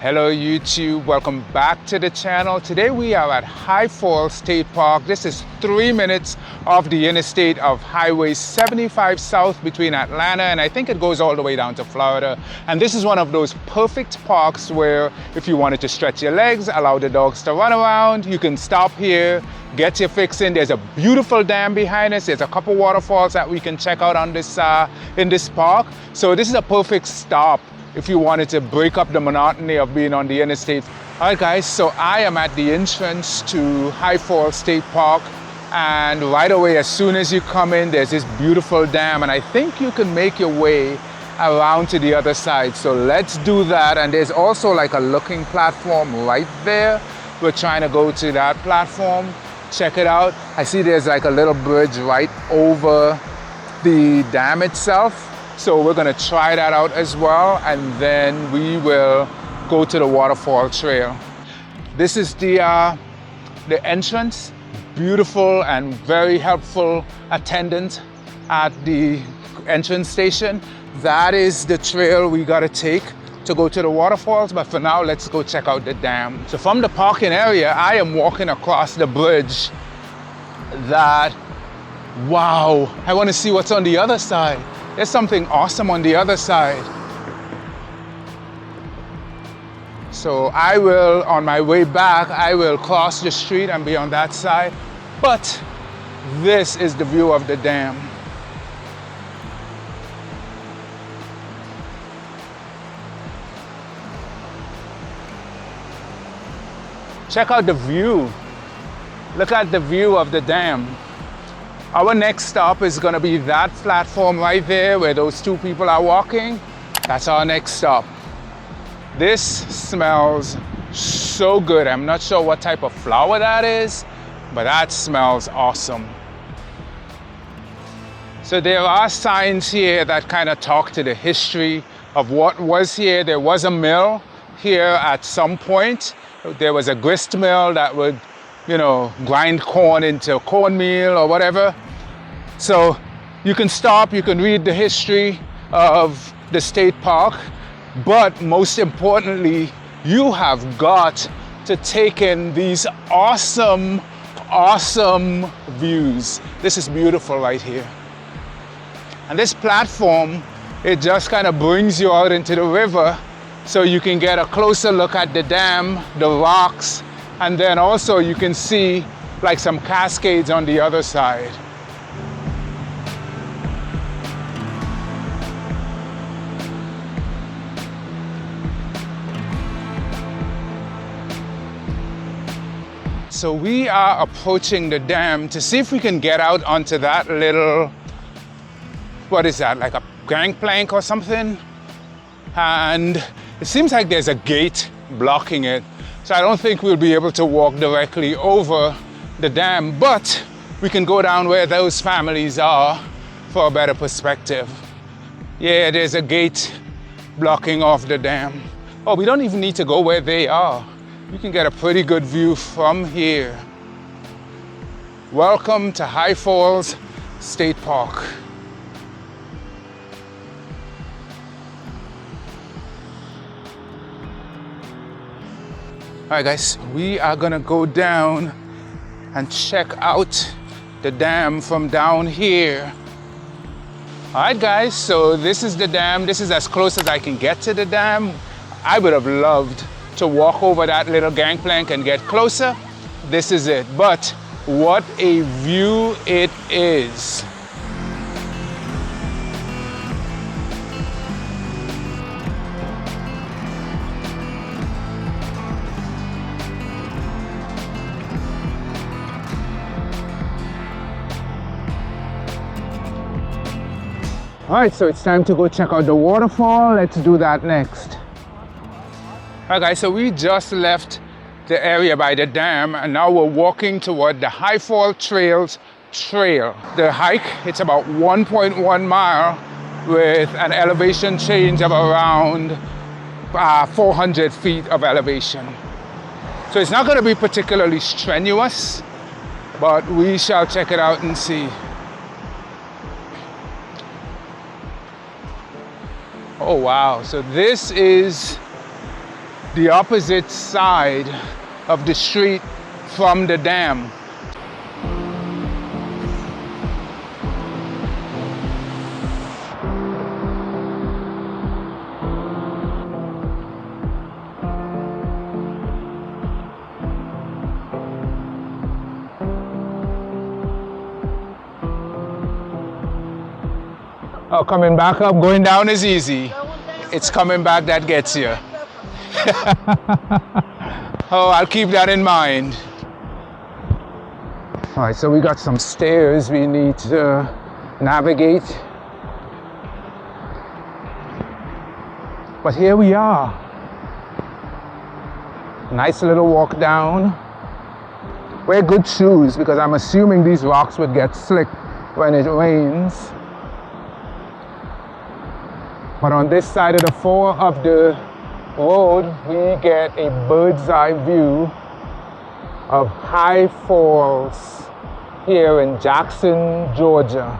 Hello YouTube, welcome back to the channel. Today we are at High Falls State Park. This is 3 minutes off the interstate of Highway 75 South between Atlanta and I think it goes all the way down to Florida. And this is one of those perfect parks where if you wanted to stretch your legs, allow the dogs to run around, you can stop here, get your fix in. There's a beautiful dam behind us. There's a couple waterfalls that we can check out on this in this park. So this is a perfect stop if you wanted to break up the monotony of being on the interstate. All right guys, so I am at the entrance to High Falls State Park, and right away as soon as you come in, there's this beautiful dam, and I think you can make your way around to the other side. So let's do that. And there's also like a looking platform right there. We're trying to go to that platform. Check it out. I see there's like a little bridge right over the dam itself. So we're gonna try that out as well, and then we will go to the waterfall trail. This is the entrance. Beautiful and very helpful attendant at the entrance station. That is the trail we gotta take to go to the waterfalls, but for now, let's go check out the dam. So from the parking area, I am walking across the bridge that, wow, I wanna see what's on the other side. There's something awesome on the other side. So I will, on my way back, I will cross the street and be on that side. But this is the view of the dam. Check out the view. Look at the view of the dam. Our next stop is gonna be that platform right there where those two people are walking. That's our next stop. This smells so good. I'm not sure what type of flower that is, but that smells awesome. So there are signs here that kind of talk to the history of what was here. There was a mill here at some point. There was a grist mill that would, grind corn into cornmeal or whatever. So you can stop, you can read the history of the state park, but most importantly, you have got to take in these awesome, awesome views. This is beautiful right here. And this platform, it just kind of brings you out into the river so you can get a closer look at the dam, the rocks, and then also you can see like some cascades on the other side. So we are approaching the dam to see if we can get out onto that little, what is that, like a gangplank or something? And it seems like there's a gate blocking it. So I don't think we'll be able to walk directly over the dam, but we can go down where those families are for a better perspective. Yeah, there's a gate blocking off the dam. Oh, we don't even need to go where they are. You can get a pretty good view from here. Welcome to High Falls State Park. All right guys, we are gonna go down and check out the dam from down here. All right guys, so this is the dam. This is as close as I can get to the dam. I would have loved to walk over that little gangplank and get closer. This is it, but what a view it is. All right, so it's time to go check out the waterfall. Let's do that next. All right guys, so we just left the area by the dam and now we're walking toward the High Fall Trails Trail. The hike, it's about 1.1 mile with an elevation change of around 400 feet of elevation. So it's not gonna be particularly strenuous, but we shall check it out and see. Oh wow, so this is the opposite side of the street from the dam. Oh, coming back up, going down is easy. It's coming back that gets you. Oh, I'll keep that in mind. All right, so we got some stairs we need to navigate. But here we are. Nice little walk down. Wear good shoes because I'm assuming these rocks would get slick when it rains. But on this side of the road, we get a bird's eye view of High Falls here in Jackson, Georgia.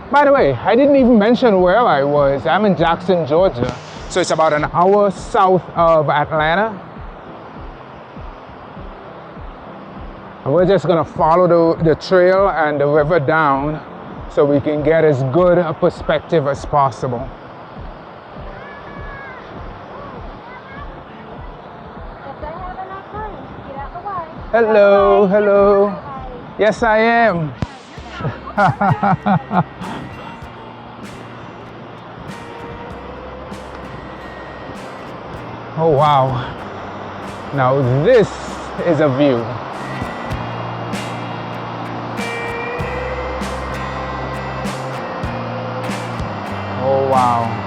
By the way, I didn't even mention where I was. I'm in Jackson, Georgia. So it's about an hour south of Atlanta. And we're just gonna follow the trail and the river down so we can get as good a perspective as possible. Hello, hello. Yes, I am. Oh, wow. Now this is a view. Oh, wow.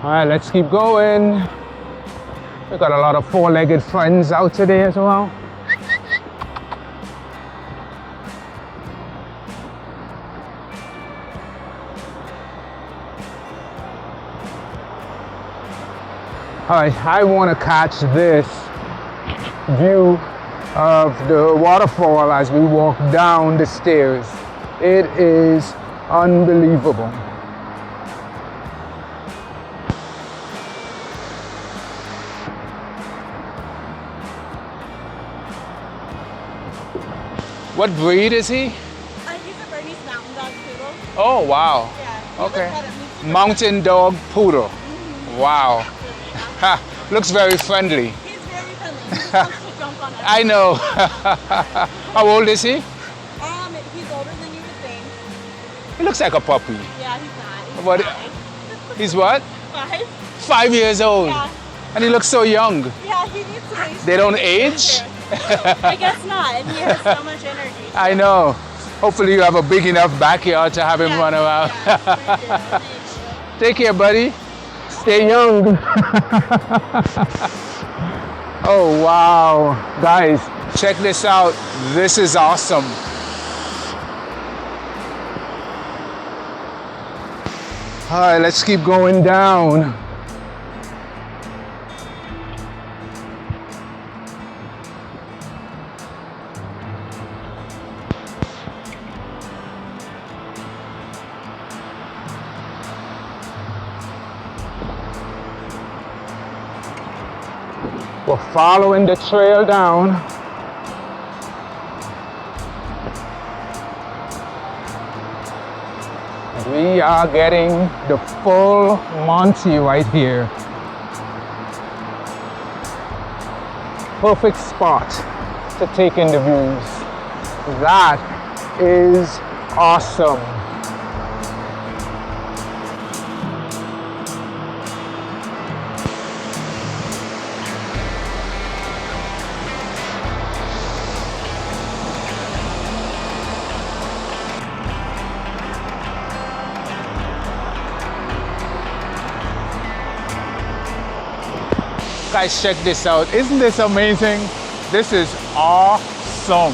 All right, let's keep going. We've got a lot of four-legged friends out today as well. All right, I want to catch this view of the waterfall as we walk down the stairs. It is unbelievable. What breed is he? He's a Bernese Mountain Dog Poodle. Oh, wow. Yeah. Okay. Mountain Dog Poodle. Mm-hmm. Wow. Ha, looks very friendly. He's very friendly. He wants to jump on us. I know. How old is he? He's older than you would think. He looks like a puppy. Yeah, he's not. He's What? 5. He's what? 5? 5 years old. Yeah. And he looks so young. Yeah, he needs to age. They don't age? I guess not. And he has so much energy. So. I know. Hopefully you have a big enough backyard to have him run around. Yeah, Take care, buddy. Stay young. Oh, wow. Guys, check this out. This is awesome. All right, let's keep going down. We're following the trail down. And we are getting the full Monty right here. Perfect spot to take in the views. That is awesome. Guys, check this out. Isn't this amazing? This is awesome.